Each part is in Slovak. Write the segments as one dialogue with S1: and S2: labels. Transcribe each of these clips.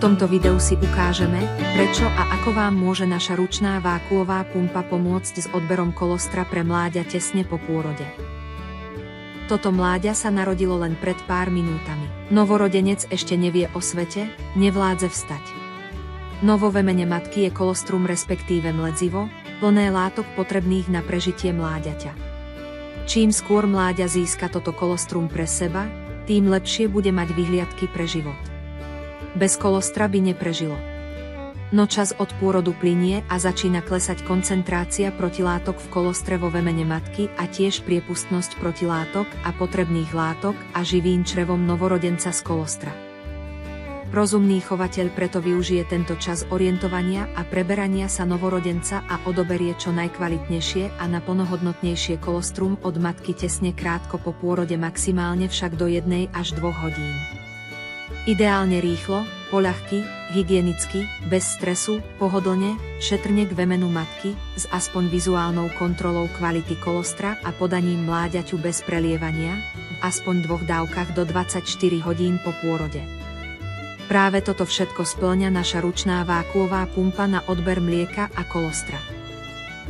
S1: tomto videu si ukážeme, prečo a ako vám môže naša ručná vákuová pumpa pomôcť s odberom kolostra pre mláďa tesne po pôrode. Toto mláďa sa narodilo len pred pár minútami. Novorodenec ešte nevie o svete, nevládze vstať. Novovemene matky je kolostrum respektíve mledzivo, plné látok potrebných na prežitie mláďaťa. Čím skôr mláďa získa toto kolostrum pre seba, tým lepšie bude mať vyhliadky pre život. Bez kolostra by neprežilo. No čas od pôrodu plynie a začína klesať koncentrácia protilátok v kolostre vo vemene matky a tiež priepustnosť protilátok a potrebných látok a živín črevom novorodenca z kolostra. Rozumný chovateľ preto využije tento čas orientovania a preberania sa novorodenca a odoberie čo najkvalitnejšie a naplnohodnotnejšie kolostrum od matky tesne krátko po pôrode, maximálne však do 1 až 2 hodín. Ideálne rýchlo, poľahky, hygienicky, bez stresu, pohodlne, šetrne k vemenu matky, s aspoň vizuálnou kontrolou kvality kolostra a podaním mláďaťu bez prelievania, v aspoň 2 dávkach do 24 hodín po pôrode. Práve toto všetko spĺňa naša ručná vákuová pumpa na odber mlieka a kolostra.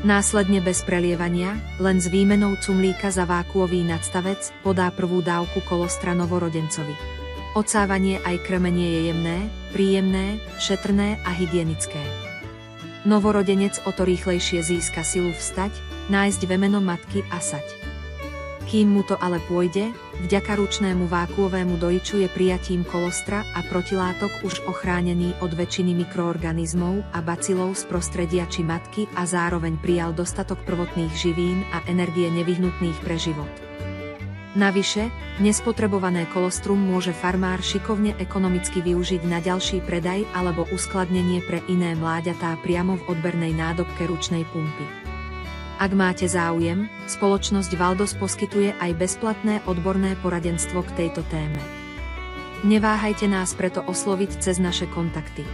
S1: Následne bez prelievania, len s výmenou cumlíka za vákuový nadstavec, podá prvú dávku kolostra novorodencovi. Odsávanie aj krmenie je jemné, príjemné, šetrné a hygienické. Novorodenec o to rýchlejšie získa silu vstať, nájsť vemeno matky a sať. Kým mu to ale pôjde, vďaka ručnému vákuovému dojiču je prijatím kolostra a protilátok už ochránený od väčšiny mikroorganizmov a bacilov z prostredia či matky a zároveň prijal dostatok prvotných živín a energie nevyhnutných pre život. Navyše, nespotrebované kolostrum môže farmár šikovne ekonomicky využiť na ďalší predaj alebo uskladnenie pre iné mláďatá priamo v odbernej nádobke ručnej pumpy. Ak máte záujem, spoločnosť Valdos poskytuje aj bezplatné odborné poradenstvo k tejto téme. Neváhajte nás preto osloviť cez naše kontakty.